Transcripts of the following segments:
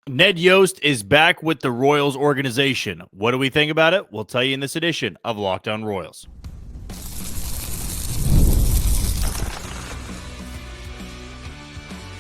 Ned Yost is back with the Royals organization. What do we think about it? We'll tell you in this edition of Locked On Royals.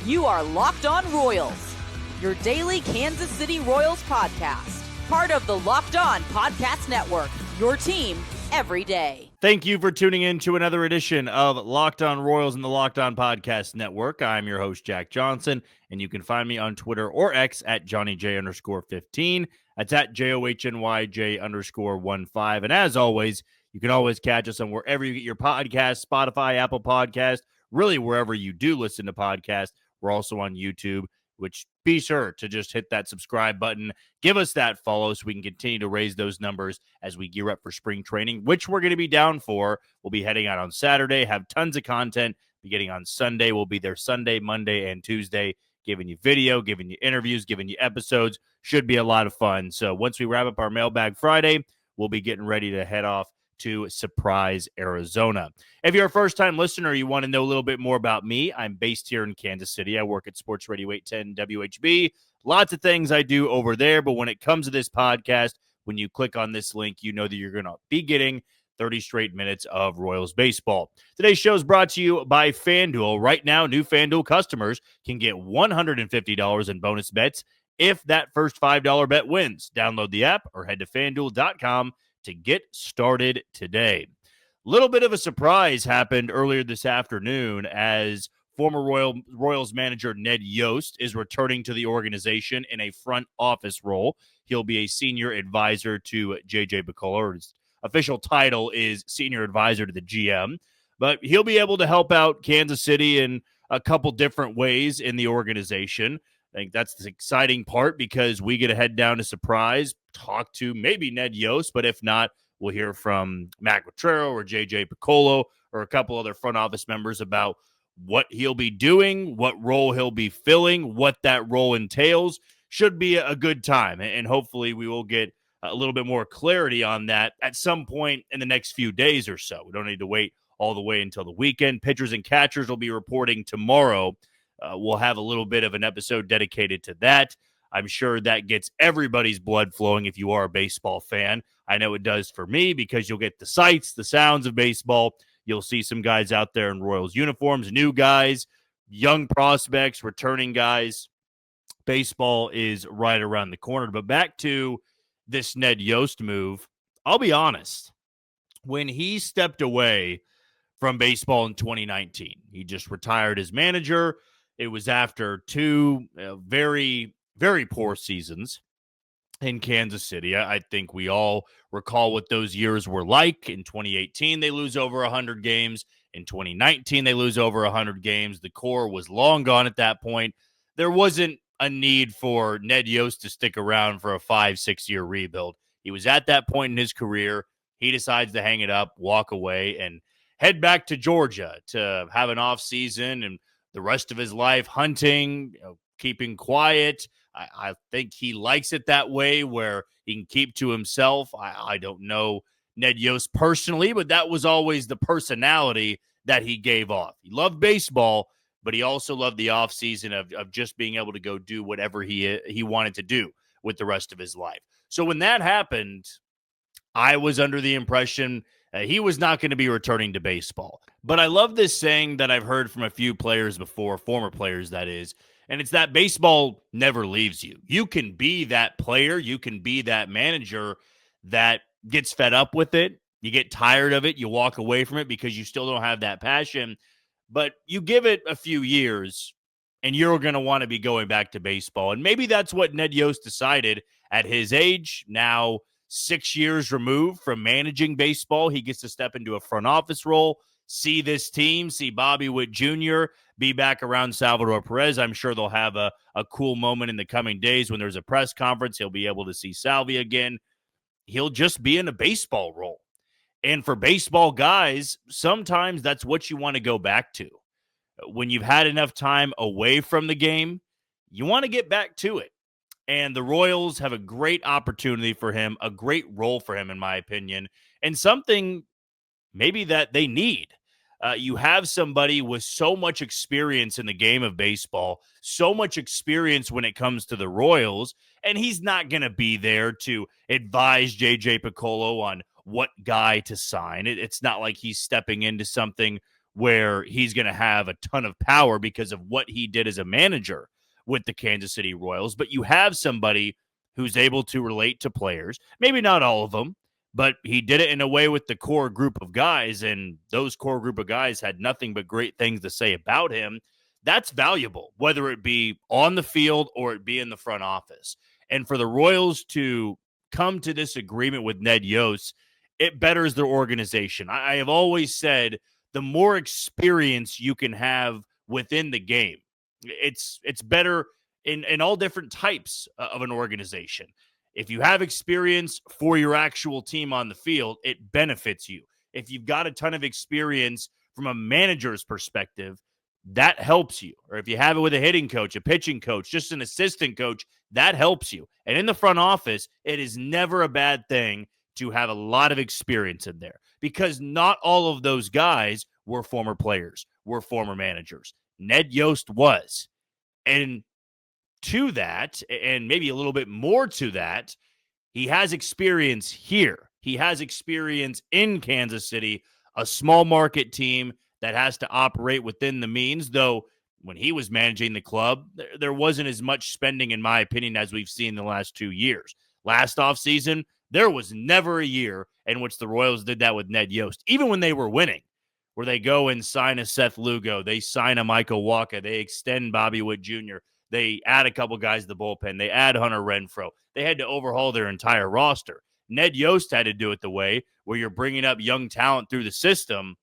You are Locked On Royals, your daily Kansas City Royals podcast. Part of the Locked On Podcast Network, your team every day. Thank you for tuning in to another edition of Locked On Royals in the Locked On Podcast Network. I'm your host, Jack Johnson, and you can find me on Twitter or X at JohnnyJ_15. That's at JOHNYJ_15. And as always, you can always catch us on wherever you get your podcast, Spotify, Apple Podcast, really wherever you do listen to podcasts. We're also on YouTube, which be sure to just hit that subscribe button. Give us that follow so we can continue to raise those numbers as we gear up for spring training, which we're going to be down for. We'll be heading out on Saturday, have tons of content beginning on Sunday. We'll be there Sunday, Monday, and Tuesday, giving you video, giving you interviews, giving you episodes. Should be a lot of fun. So once we wrap up our Mailbag Friday, we'll be getting ready to head off to Surprise, Arizona. If you're a first-time listener, you want to know a little bit more about me, I'm based here in Kansas City. I work at Sports Radio 810 WHB. Lots of things I do over there, but when it comes to this podcast, when you click on this link, you know that you're going to be getting 30 straight minutes of Royals baseball. Today's show is brought to you by FanDuel. Right now, new FanDuel customers can get $150 in bonus bets if that first $5 bet wins. Download the app or head to FanDuel.com to get started today. Little bit of a surprise happened earlier this afternoon as former Royals manager Ned Yost is returning to the organization in a front office role. He'll be a senior advisor to J.J. Picollo. His official title is senior advisor to the GM, but he'll be able to help out Kansas City in a couple different ways in the organization. I think that's the exciting part because we get to head down to Surprise, talk to maybe Ned Yost, but if not, we'll hear from Matt Quatrero or J.J. Picollo or a couple other front office members about what he'll be doing, what role he'll be filling, what that role entails. Should be a good time, and hopefully we will get a little bit more clarity on that at some point in the next few days or so. We don't need to wait all the way until the weekend. Pitchers and catchers will be reporting tomorrow. We'll have a little bit of an episode dedicated to that. I'm sure that gets everybody's blood flowing if you are a baseball fan. I know it does for me because you'll get the sights, the sounds of baseball. You'll see some guys out there in Royals uniforms, new guys, young prospects, returning guys. Baseball is right around the corner. But back to this Ned Yost move, I'll be honest. When he stepped away from baseball in 2019, he just retired as manager. It was after two very, very poor seasons in Kansas City. I think we all recall what those years were like. In 2018, they lose over 100 games. In 2019, they lose over 100 games. The core was long gone at that point. There wasn't a need for Ned Yost to stick around for a 5-6 year rebuild. He was at that point in his career. He decides to hang it up, walk away, and head back to Georgia to have an off season and the rest of his life hunting, keeping quiet. I think he likes it that way where he can keep to himself. I don't know Ned Yost personally, but that was always the personality that he gave off. He loved baseball, but he also loved the offseason of just being able to go do whatever he wanted to do with the rest of his life. So when that happened, I was under the impression he was not going to be returning to baseball. But I love this saying that I've heard from a few players before, former players that is, and it's that baseball never leaves you. You can be that player, you can be that manager that gets fed up with it, you get tired of it, you walk away from it because you still don't have that passion, but you give it a few years and you're going to want to be going back to baseball. And maybe that's what Ned Yost decided at his age, now 6 years removed from managing baseball. He gets to step into a front office role, see this team, see Bobby Witt Jr., be back around Salvador Perez. I'm sure they'll have a cool moment in the coming days when there's a press conference. He'll be able to see Salvi again. He'll just be in a baseball role. And for baseball guys, sometimes that's what you want to go back to. When you've had enough time away from the game, you want to get back to it. And the Royals have a great opportunity for him, a great role for him, in my opinion, and something maybe that they need. You have somebody with so much experience in the game of baseball, so much experience when it comes to the Royals, and he's not going to be there to advise J.J. Piccolo on what guy to sign. It's not like he's stepping into something where he's going to have a ton of power because of what he did as a manager with the Kansas City Royals. But you have somebody who's able to relate to players, maybe not all of them, but he did it in a way with the core group of guys, and those core group of guys had nothing but great things to say about him. That's valuable, whether it be on the field or it be in the front office. And for the Royals to come to this agreement with Ned Yost, it betters their organization. I have always said the more experience you can have within the game, it's better in all different types of an organization. If you have experience for your actual team on the field, it benefits you. If you've got a ton of experience from a manager's perspective, that helps you. Or if you have it with a hitting coach, a pitching coach, just an assistant coach, that helps you. And in the front office, it is never a bad thing to have a lot of experience in there, because not all of those guys were former players, were former managers. Ned Yost was. And to that, and maybe a little bit more to that, he has experience here. He has experience in Kansas City, a small market team that has to operate within the means, though when he was managing the club, there wasn't as much spending, in my opinion, as we've seen the last 2 years. Last offseason, there was never a year in which the Royals did that with Ned Yost, even when they were winning, where they go and sign a Seth Lugo, they sign a Michael Wacha, they extend Bobby Witt Jr., they add a couple guys to the bullpen, they add Hunter Renfroe. They had to overhaul their entire roster. Ned Yost had to do it the way where you're bringing up young talent through the system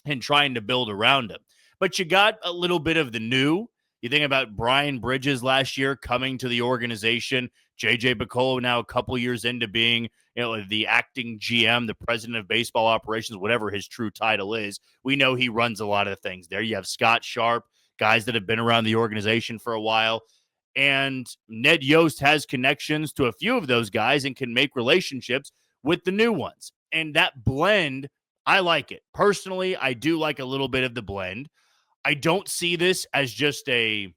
and trying to build around him. But you got a little bit of the new. You think about Brian Bridges last year coming to the organization. J.J. Piccolo now a couple years into being, the acting GM, the president of baseball operations, whatever his true title is. We know he runs a lot of things there. You have Scott Sharp, guys that have been around the organization for a while. And Ned Yost has connections to a few of those guys and can make relationships with the new ones. And that blend, I like it. Personally, I do like a little bit of the blend. I don't see this as just a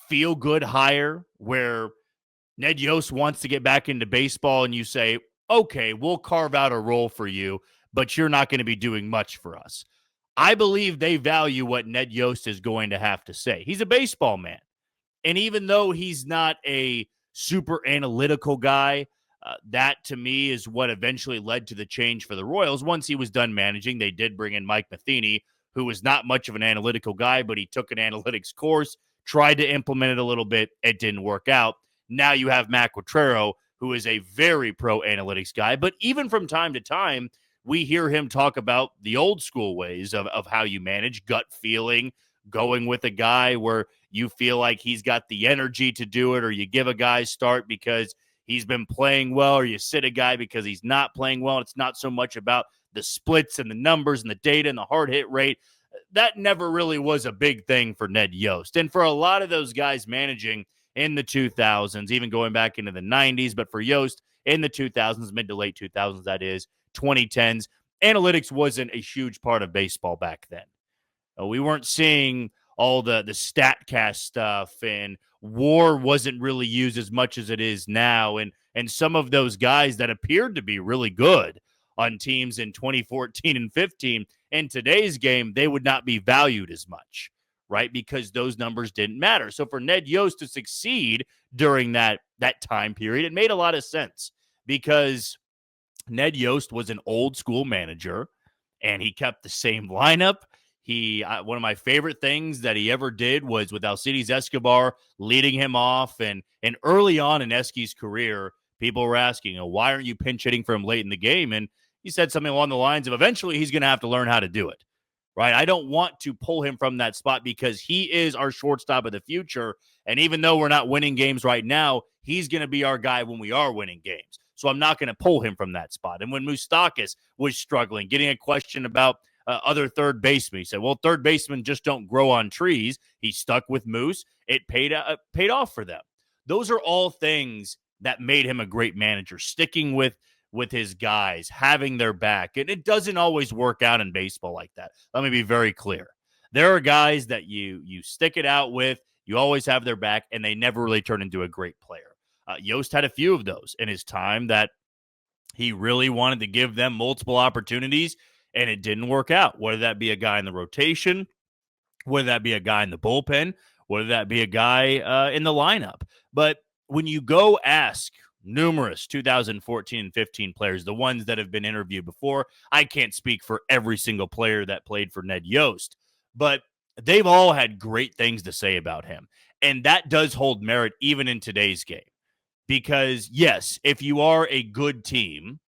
feel-good hire where Ned Yost wants to get back into baseball and you say, okay, we'll carve out a role for you, but you're not going to be doing much for us. I believe they value what Ned Yost is going to have to say. He's a baseball man. And even though he's not a super analytical guy, that to me is what eventually led to the change for the Royals. Once he was done managing, they did bring in Mike Matheny, who was not much of an analytical guy, but he took an analytics course, tried to implement it a little bit. It didn't work out. Now you have Matt Quatrero, who is a very pro analytics guy. But even from time to time, we hear him talk about the old school ways of how you manage, gut feeling, going with a guy where you feel like he's got the energy to do it, or you give a guy start because he's been playing well, or you sit a guy because he's not playing well. It's not so much about the splits and the numbers and the data and the hard hit rate. That never really was a big thing for Ned Yost. And for a lot of those guys managing in the 2000s, even going back into the 90s, but for Yost in the 2000s, mid to late 2000s, that is, 2010s, analytics wasn't a huge part of baseball back then. We weren't seeing all the StatCast stuff, and WAR wasn't really used as much as it is now. And some of those guys that appeared to be really good on teams in 2014 and 15, in today's game, they would not be valued as much, right? Because those numbers didn't matter. So for Ned Yost to succeed during that time period, it made a lot of sense because Ned Yost was an old school manager and he kept the same lineup. One of my favorite things that he ever did was with Alcides Escobar leading him off. And early on in Esky's career, people were asking, why aren't you pinch hitting for him late in the game? And he said something along the lines of, eventually he's going to have to learn how to do it, right? I don't want to pull him from that spot because he is our shortstop of the future. And even though we're not winning games right now, he's going to be our guy when we are winning games. So I'm not going to pull him from that spot. And when Moustakas was struggling, getting a question about other third basemen, he said, well, third basemen just don't grow on trees. He stuck with Moose. It paid off for them. Those are all things that made him a great manager, sticking with with his guys, having their back. And it doesn't always work out in baseball like that. Let me be very clear. There are guys that you stick it out with, you always have their back, and they never really turn into a great player. Yost had a few of those in his time that he really wanted to give them multiple opportunities, and it didn't work out, whether that be a guy in the rotation, whether that be a guy in the bullpen, whether that be a guy in the lineup. But when you go ask numerous 2014 and 15 players, the ones that have been interviewed before, I can't speak for every single player that played for Ned Yost, but they've all had great things to say about him. And that does hold merit even in today's game. Because, yes, if you are a good team,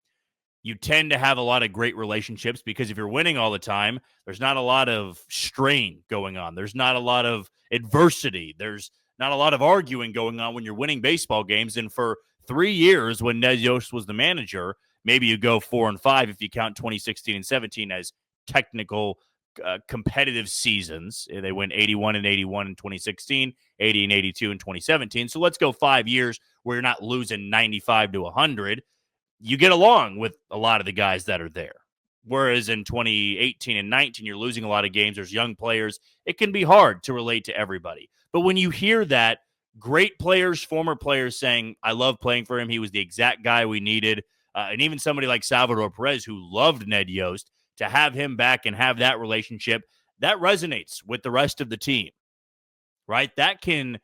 you tend to have a lot of great relationships because if you're winning all the time, there's not a lot of strain going on. There's not a lot of adversity. There's not a lot of arguing going on when you're winning baseball games. And for 3 years when Ned Yost was the manager, maybe you go 4-5 if you count 2016 and 17 as technical competitive seasons. They went 81 and 81 in 2016, 80 and 82 in 2017. So let's go 5 years where you're not losing 95 to 100. You get along with a lot of the guys that are there. Whereas in 2018 and 19, you're losing a lot of games. There's young players. It can be hard to relate to everybody. But when you hear that, great players, former players saying, I love playing for him. He was the exact guy we needed. And even somebody like Salvador Perez, who loved Ned Yost, to have him back and have that relationship, that resonates with the rest of the team, right? That can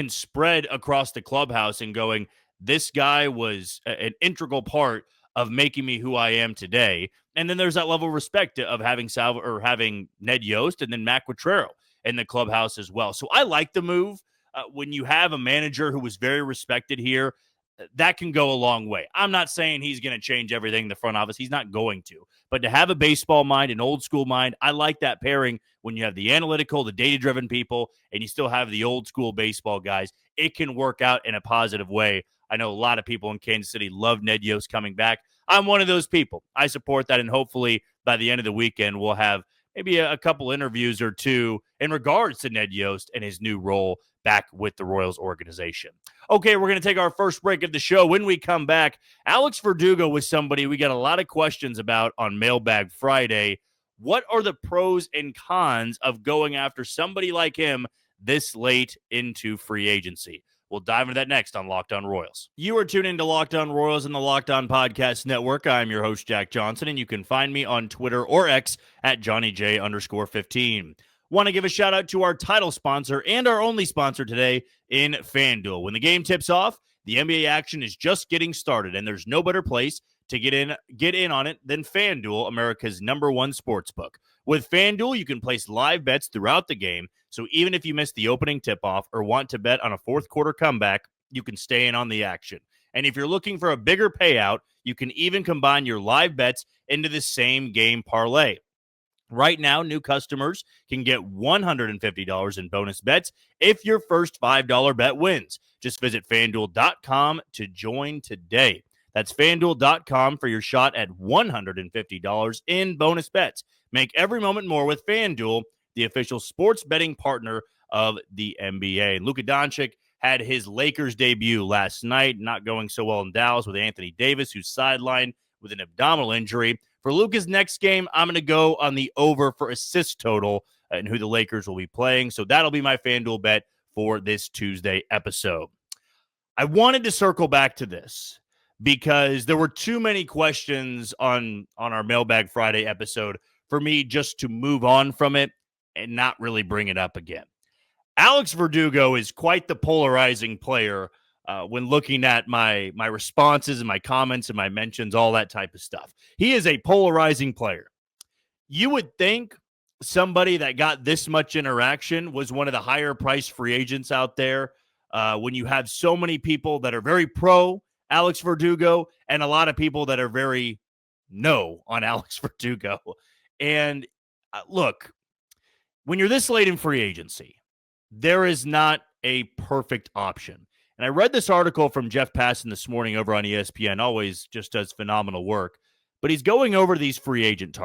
spread across the clubhouse and going, this guy was an integral part of making me who I am today. And then there's that level of respect of having having Ned Yost and then Matt Quatrero in the clubhouse as well. So I like the move. When you have a manager who was very respected here, that can go a long way. I'm not saying he's going to change everything in the front office. He's not going to. But to have a baseball mind, an old school mind, I like that pairing when you have the analytical, the data-driven people, and you still have the old school baseball guys. It can work out in a positive way. I know a lot of people in Kansas City love Ned Yost coming back. I'm one of those people. I support that, and hopefully by the end of the weekend, we'll have maybe a couple interviews or two in regards to Ned Yost and his new role back with the Royals organization. Okay, we're going to take our first break of the show. When we come back, Alex Verdugo was somebody we got a lot of questions about on Mailbag Friday. What are the pros and cons of going after somebody like him this late into free agency? We'll dive into that next on Locked On Royals. You are tuned into Locked On Royals and the Locked On Podcast Network. I'm your host, Jack Johnson, and you can find me on Twitter or X at JohnnyJ_15. Want to give a shout out to our title sponsor and our only sponsor today in FanDuel. When the game tips off, the NBA action is just getting started, and there's no better place to get in on it than FanDuel, America's #1 sportsbook. With FanDuel, you can place live bets throughout the game, so even if you miss the opening tip-off or want to bet on a fourth quarter comeback, you can stay in on the action. And if you're looking for a bigger payout, you can even combine your live bets into the same game parlay. Right now, new customers can get $150 in bonus bets if your first $5 bet wins. Just visit FanDuel.com to join today. That's FanDuel.com for your shot at $150 in bonus bets. Make every moment more with FanDuel, the official sports betting partner of the NBA. Luka Doncic had his Lakers debut last night, not going so well in Dallas with Anthony Davis, who's sidelined with an abdominal injury. For Luka's next game, I'm going to go on the over for assist total and who the Lakers will be playing. So that'll be my FanDuel bet for this Tuesday episode. I wanted to circle back to this because there were too many questions on our Mailbag Friday episode for me just to move on from it and not really bring it up again. Alex Verdugo is quite the polarizing player when looking at my responses and my comments and my mentions, all that type of stuff. He is a polarizing player. You would think somebody that got this much interaction was one of the higher priced free agents out there when you have so many people that are very pro Alex Verdugo and a lot of people that are very no on Alex Verdugo. And look, when you're this late in free agency, there is not a perfect option. And I read this article from Jeff Passan this morning over on ESPN, always just does phenomenal work. But he's going over these free agent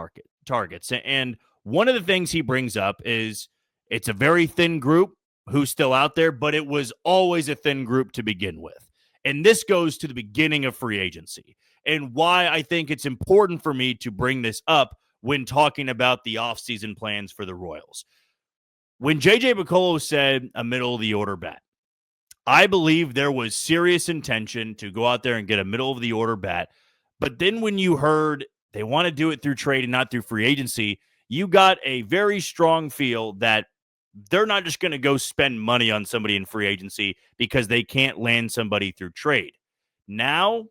targets. And one of the things he brings up is it's a very thin group who's still out there, but it was always a thin group to begin with. And this goes to the beginning of free agency and why I think it's important for me to bring this up when talking about the offseason plans for the Royals. When J.J. Picollo said a middle-of-the-order bat, I believe there was serious intention to go out there and get a middle-of-the-order bat. But then when you heard they want to do it through trade and not through free agency, you got a very strong feel that they're not just going to go spend money on somebody in free agency because they can't land somebody through trade. Now,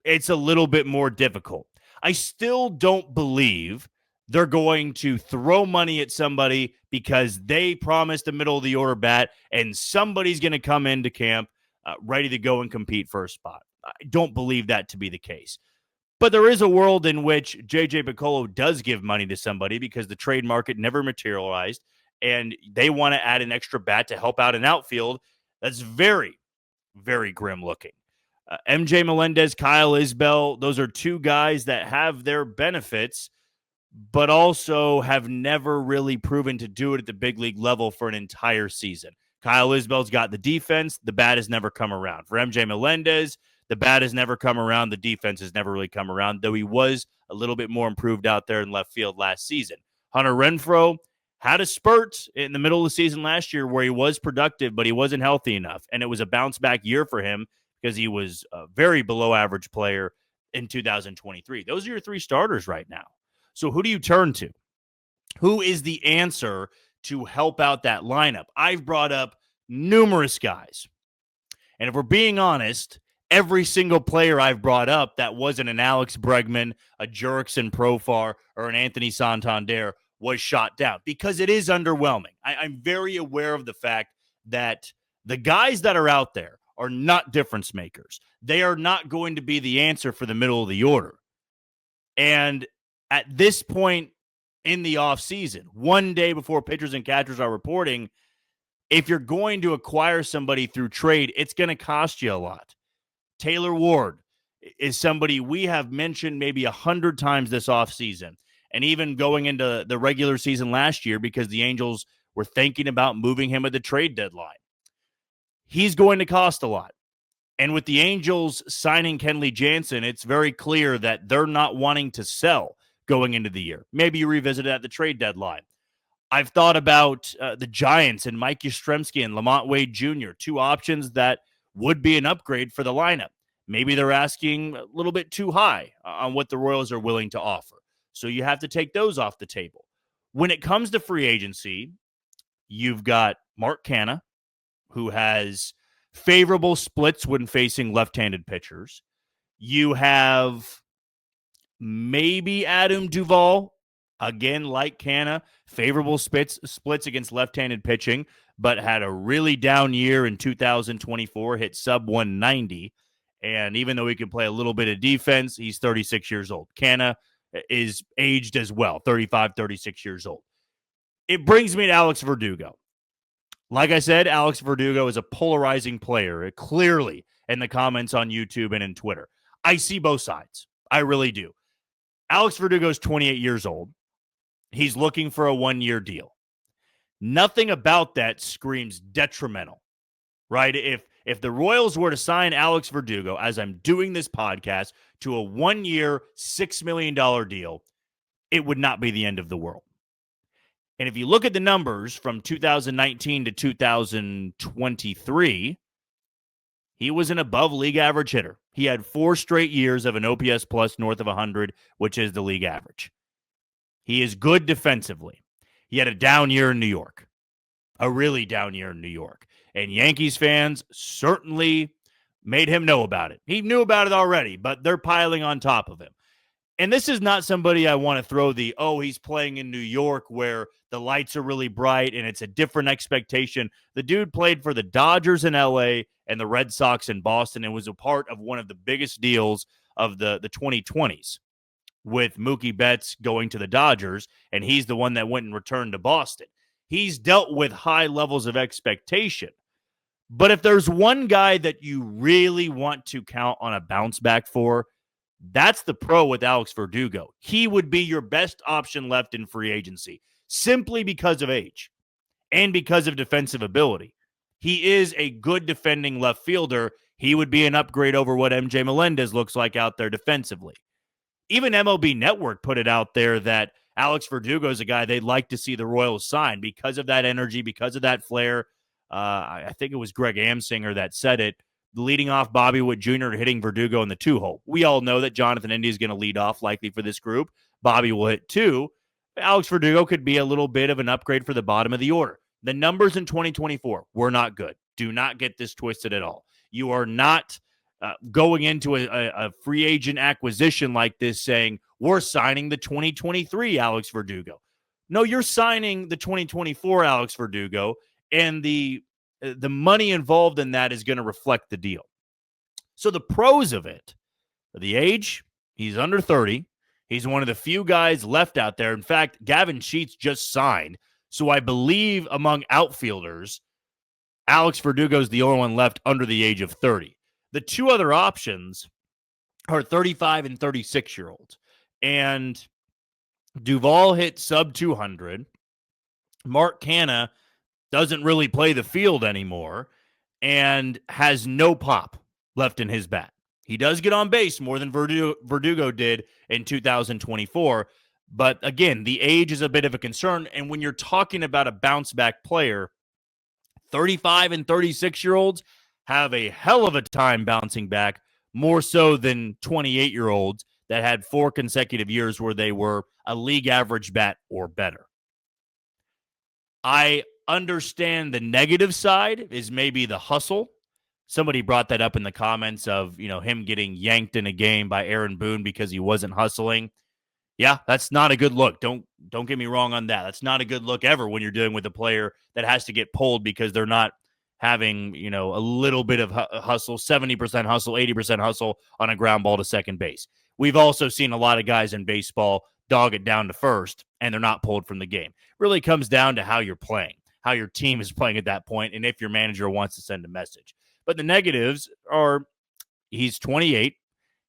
it's a little bit more difficult. I still don't believe they're going to throw money at somebody because they promised a middle of the order bat and somebody's going to come into camp ready to go and compete for a spot. I don't believe that to be the case. But there is a world in which J.J. Picollo does give money to somebody because the trade market never materialized and they want to add an extra bat to help out an outfield that's very, very grim looking. MJ Melendez, Kyle Isbell, those are two guys that have their benefits, but also have never really proven to do it at the big league level for an entire season. Kyle Isbell's got the defense. The bat has never come around. For MJ Melendez, the bat has never come around. The defense has never really come around, though he was a little bit more improved out there in left field last season. Hunter Renfroe had a spurt in the middle of the season last year where he was productive, but he wasn't healthy enough, and it was a bounce-back year for him because he was a very below-average player in 2023. Those are your three starters right now. So who do you turn to? Who is the answer to help out that lineup? I've brought up numerous guys. And if we're being honest, every single player I've brought up that wasn't an Alex Bregman, a Jurickson Profar, or an Anthony Santander was shot down because it is underwhelming. I'm very aware of the fact that the guys that are out there are not difference makers. They are not going to be the answer for the middle of the order. And at this point in the offseason, one day before pitchers and catchers are reporting, if you're going to acquire somebody through trade, it's going to cost you a lot. Taylor Ward is somebody we have mentioned maybe 100 times this offseason, and even going into the regular season last year because the Angels were thinking about moving him at the trade deadline. He's going to cost a lot. And with the Angels signing Kenley Jansen, it's very clear that they're not wanting to sell going into the year. Maybe you revisit it at the trade deadline. I've thought about the Giants and Mike Yastrzemski and Lamont Wade Jr., two options that would be an upgrade for the lineup. Maybe they're asking a little bit too high on what the Royals are willing to offer. So you have to take those off the table. When it comes to free agency, you've got Mark Canha, who has favorable splits when facing left-handed pitchers. You have maybe Adam Duvall, again, like Canha, favorable splits against left-handed pitching, but had a really down year in 2024, hit sub 190. And even though he can play a little bit of defense, he's 36 years old. Canha is aged as well, 35, 36 years old. It brings me to Alex Verdugo. Like I said, Alex Verdugo is a polarizing player, clearly, in the comments on YouTube and in Twitter. I see both sides. I really do. Alex Verdugo is 28 years old. He's looking for a one-year deal. Nothing about that screams detrimental, right? If the Royals were to sign Alex Verdugo, as I'm doing this podcast, to a one-year, $6 million deal, it would not be the end of the world. And if you look at the numbers from 2019 to 2023, he was an above-league average hitter. He had 4 straight years of an OPS plus north of 100, which is the league average. He is good defensively. He had a down year in New York, a really down year in New York. And Yankees fans certainly made him know about it. He knew about it already, but they're piling on top of him. And this is not somebody I want to throw he's playing in New York where the lights are really bright and it's a different expectation. The dude played for the Dodgers in LA and the Red Sox in Boston and was a part of one of the biggest deals of the 2020s with Mookie Betts going to the Dodgers, and he's the one that went and returned to Boston. He's dealt with high levels of expectation. But if there's one guy that you really want to count on a bounce back for, that's the pro with Alex Verdugo. He would be your best option left in free agency simply because of age and because of defensive ability. He is a good defending left fielder. He would be an upgrade over what MJ Melendez looks like out there defensively. Even MLB Network put it out there that Alex Verdugo is a guy they'd like to see the Royals sign because of that energy, because of that flair. I think it was Greg Amsinger that said it, leading off Bobby Witt Jr. hitting Verdugo in the 2-hole. We all know that Jonathan India is going to lead off likely for this group. Bobby will hit 2. Alex Verdugo could be a little bit of an upgrade for the bottom of the order. The numbers in 2024 were not good. Do not get this twisted at all. You are not going into a free agent acquisition like this saying, we're signing the 2023 Alex Verdugo. No, you're signing the 2024 Alex Verdugo, and the money involved in that is going to reflect the deal. So the pros of it, the age, he's under 30. He's one of the few guys left out there. In fact, Gavin Sheets just signed. So I believe among outfielders, Alex Verdugo is the only one left under the age of 30. The two other options are 35 and 36-year-olds. And Duvall hit sub 200. Mark Canha doesn't really play the field anymore and has no pop left in his bat. He does get on base more than Verdugo did in 2024. But again, the age is a bit of a concern. And when you're talking about a bounce back player, 35 and 36-year-olds have a hell of a time bouncing back, more so than 28-year-olds that had 4 consecutive years where they were a league average bat or better. I understand the negative side is maybe the hustle. Somebody brought that up in the comments of, him getting yanked in a game by Aaron Boone because he wasn't hustling. Yeah, that's not a good look. Don't get me wrong on that. That's not a good look ever when you're dealing with a player that has to get pulled because they're not having, a little bit of hustle, 70% hustle, 80% hustle on a ground ball to second base. We've also seen a lot of guys in baseball dog it down to first, and they're not pulled from the game. Really comes down to how you're playing, how your team is playing at that point, and if your manager wants to send a message. But the negatives are he's 28.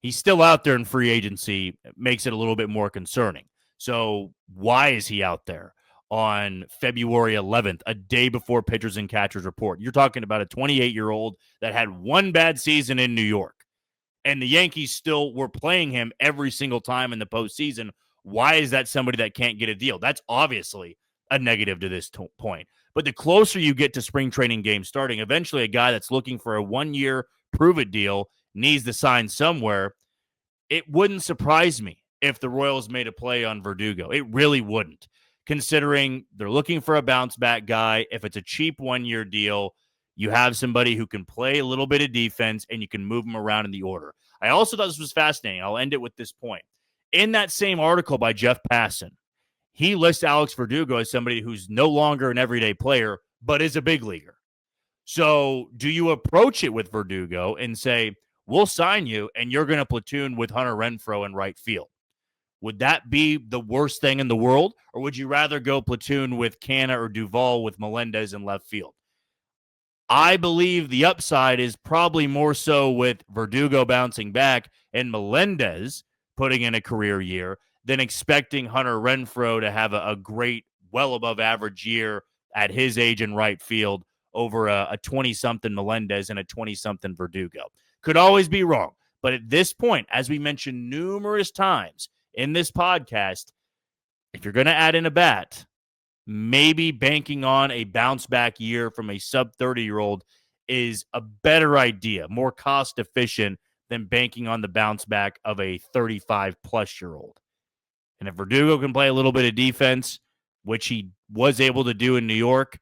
He's still out there in free agency. It makes it a little bit more concerning. So why is he out there on February 11th, a day before pitchers and catchers report? You're talking about a 28-year-old that had one bad season in New York, and the Yankees still were playing him every single time in the postseason. Why is that somebody that can't get a deal? That's obviously a negative to this point. But the closer you get to spring training games starting, eventually a guy that's looking for a 1-year prove-it deal needs to sign somewhere. It wouldn't surprise me if the Royals made a play on Verdugo. It really wouldn't, considering they're looking for a bounce-back guy. If it's a cheap 1-year deal, you have somebody who can play a little bit of defense, and you can move them around in the order. I also thought this was fascinating. I'll end it with this point. In that same article by Jeff Passan, he lists Alex Verdugo as somebody who's no longer an everyday player, but is a big leaguer. So do you approach it with Verdugo and say, we'll sign you, and you're going to platoon with Hunter Renfroe in right field? Would that be the worst thing in the world? Or would you rather go platoon with Canha or Duvall with Melendez in left field? I believe the upside is probably more so with Verdugo bouncing back and Melendez putting in a career year than expecting Hunter Renfroe to have a great, well above average year at his age in right field over a 20-something Melendez and a 20-something Verdugo. Could always be wrong. But at this point, as we mentioned numerous times in this podcast, if you're going to add in a bat, maybe banking on a bounce-back year from a sub-30-year-old is a better idea, more cost-efficient than banking on the bounce-back of a 35-plus-year-old. And if Verdugo can play a little bit of defense, which he was able to do in New York,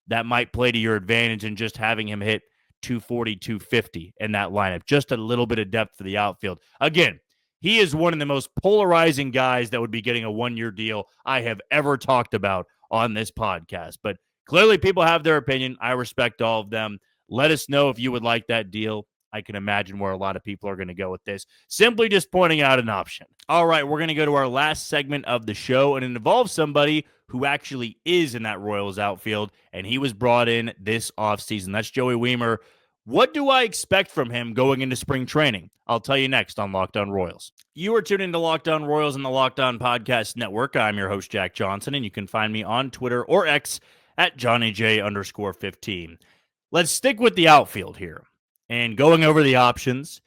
that might play to your advantage in just having him hit 240, 250 in that lineup. Just a little bit of depth for the outfield. Again, he is one of the most polarizing guys that would be getting a 1-year deal I have ever talked about on this podcast. But clearly people have their opinion. I respect all of them. Let us know if you would like that deal. I can imagine where a lot of people are going to go with this. Simply just pointing out an option. All right, we're going to go to our last segment of the show, and it involves somebody who actually is in that Royals outfield, and he was brought in this offseason. That's Joey Wiemer. What do I expect from him going into spring training? I'll tell you next on Locked On Royals. You are tuned into Locked On Royals and the Locked On Podcast Network. I'm your host, Jack Johnson, and you can find me on Twitter or X at JohnnyJ_15. Let's stick with the outfield here. and going over the options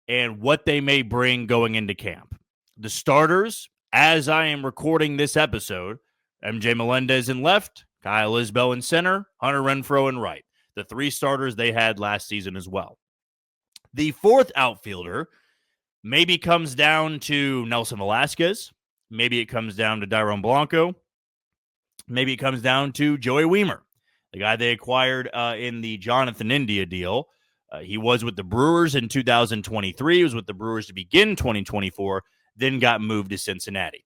and what they may bring going into camp. The starters, as I am recording this episode, MJ Melendez in left, Kyle Isbell in center, Hunter Renfroe in right. The three starters they had last season as well. The fourth outfielder maybe comes down to Nelson Velasquez. Maybe it comes down to Dairon Blanco. Maybe it comes down to Joey Wiemer, the guy they acquired in the Jonathan India deal. He was with the Brewers in 2023. He was with the Brewers to begin 2024, then got moved to Cincinnati.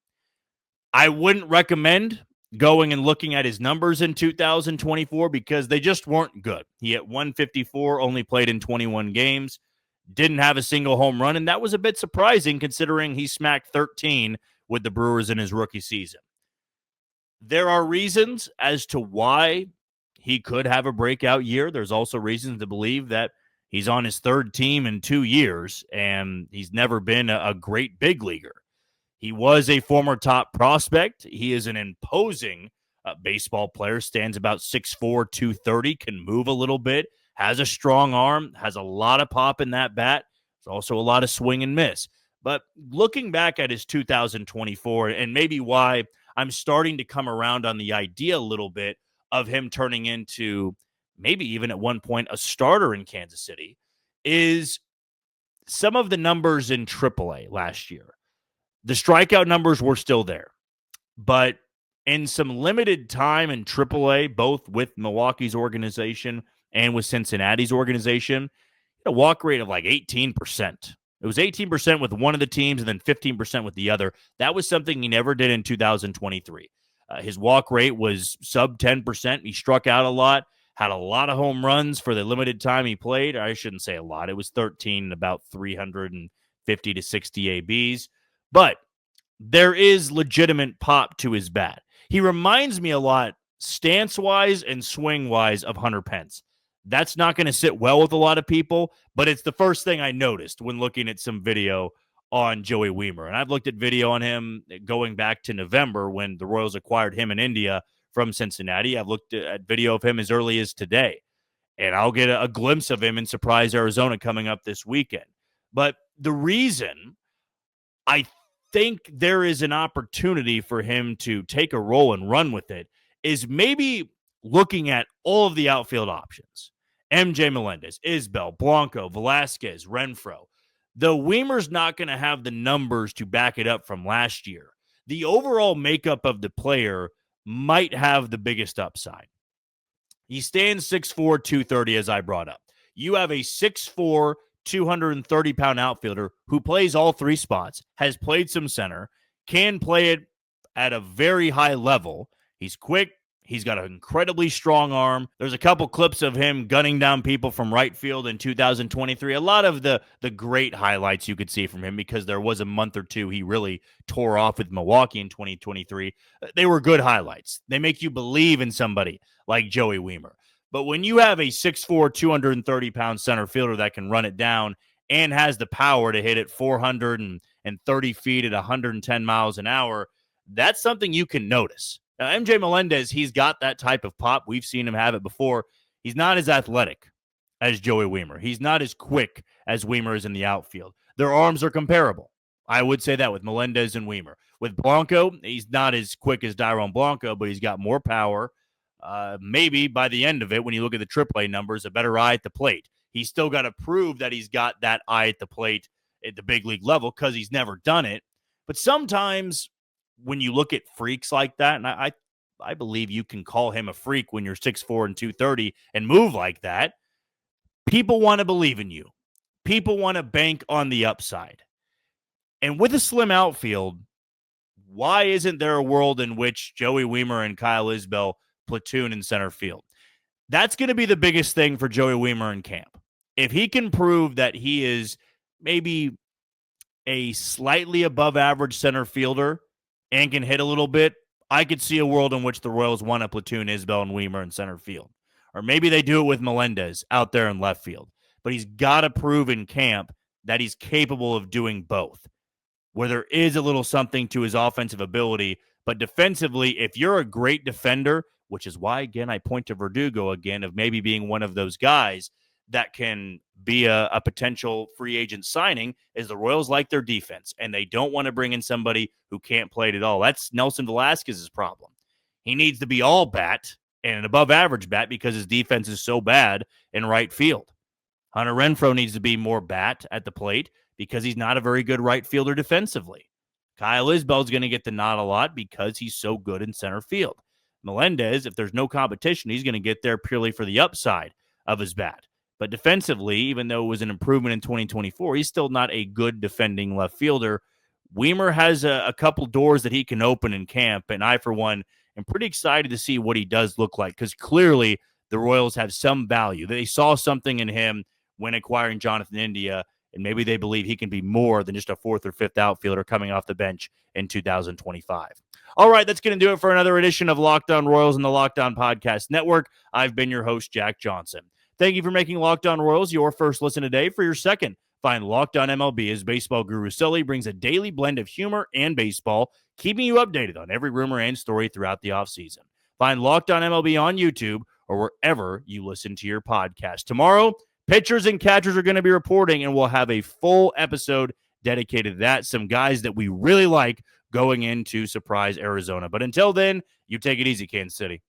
I wouldn't recommend going and looking at his numbers in 2024 because they just weren't good. He hit 154, only played in 21 games, didn't have a single home run, and that was a bit surprising considering he smacked 13 with the Brewers in his rookie season. There are reasons as to why he could have a breakout year. There's also reasons to believe that he's on his third team in 2 years, and he's never been a great big leaguer. He was a former top prospect. He is an imposing baseball player, stands about 6'4", 230, can move a little bit, has a strong arm, has a lot of pop in that bat. There's also a lot of swing and miss. But looking back at his 2024, and maybe why I'm starting to come around on the idea a little bit of him turning into maybe even at one point a starter in Kansas City, is some of the numbers in AAA last year. The strikeout numbers were still there, but in some limited time in AAA, both with Milwaukee's organization and with Cincinnati's organization, a walk rate of like 18%. It was 18% with one of the teams and then 15% with the other. That was something he never did in 2023. His walk rate was sub 10%. He struck out a lot, had a lot of home runs for the limited time he played. I shouldn't say a lot. It was 13, about 350 to 60 ABs. But there is legitimate pop to his bat. He reminds me a lot, stance-wise and swing-wise, of Hunter Pence. That's not going to sit well with a lot of people, but it's the first thing I noticed when looking at some video on Joey Wiemer. And I've looked at video on him going back to November when the Royals acquired him in India from Cincinnati. I've looked at video of him as early as today, and I'll get a glimpse of him in Surprise, Arizona coming up this weekend. But the reason I think there is an opportunity for him to take a role and run with it is maybe looking at all of the outfield options. MJ Melendez, Isbell, Blanco, Velasquez, Renfroe. Though Wiemer's not going to have the numbers to back it up from last year, the overall makeup of the player might have the biggest upside. He stands 6'4", 230, as I brought up. You have a 6'4", 230-pound outfielder who plays all three spots, has played some center, can play it at a very high level. He's quick. He's got an incredibly strong arm. There's a couple clips of him gunning down people from right field in 2023. A lot of the great highlights you could see from him because there was a month or two he really tore off with Milwaukee in 2023. They were good highlights. They make you believe in somebody like Joey Wiemer. But when you have a 6'4", 230-pound center fielder that can run it down and has the power to hit it 430 feet at 110 miles an hour, that's something you can notice. Now, MJ Melendez, he's got that type of pop. We've seen him have it before. He's not as athletic as Joey Wiemer. He's not as quick as Wiemer is in the outfield. Their arms are comparable. I would say that with Melendez and Wiemer. With Blanco, he's not as quick as Dairon Blanco, but he's got more power. Maybe by the end of it, when you look at the AAA numbers, a better eye at the plate. He's still got to prove that he's got that eye at the plate at the big league level because he's never done it. But sometimes when you look at freaks like that, and I believe you can call him a freak when you're 6'4" and 230 and move like that, people want to believe in you. People want to bank on the upside. And with a slim outfield, why isn't there a world in which Joey Wiemer and Kyle Isbell platoon in center field? That's going to be the biggest thing for Joey Wiemer in camp. If he can prove that he is maybe a slightly above average center fielder and can hit a little bit, I could see a world in which the Royals want to platoon Isbell and Wiemer in center field. Or maybe they do it with Melendez out there in left field. But he's got to prove in camp that he's capable of doing both, where there is a little something to his offensive ability. But defensively, if you're a great defender, which is why, again, I point to Verdugo again of maybe being one of those guys, that can be a potential free agent signing is the Royals like their defense, and they don't want to bring in somebody who can't play it at all. That's Nelson Velasquez's problem. He needs to be all bat and an above average bat because his defense is so bad in right field. Hunter Renfroe needs to be more bat at the plate because he's not a very good right fielder defensively. Kyle Isbell's going to get the nod a lot because he's so good in center field. Melendez, if there's no competition, he's going to get there purely for the upside of his bat. But defensively, even though it was an improvement in 2024, he's still not a good defending left fielder. Wiemer has a couple doors that he can open in camp, and I, for one, am pretty excited to see what he does look like because clearly the Royals have some value. They saw something in him when acquiring Jonathan India, and maybe they believe he can be more than just a fourth or fifth outfielder coming off the bench in 2025. All right, that's going to do it for another edition of Locked On Royals and the Locked On Podcast Network. I've been your host, Jack Johnson. Thank you for making Locked On Royals your first listen today. For your second, find Locked On MLB as baseball guru Sully brings a daily blend of humor and baseball, keeping you updated on every rumor and story throughout the offseason. Find Locked On MLB on YouTube or wherever you listen to your podcast. Tomorrow, pitchers and catchers are going to be reporting, and we'll have a full episode dedicated to that. Some guys that we really like going into Surprise, Arizona. But until then, you take it easy, Kansas City.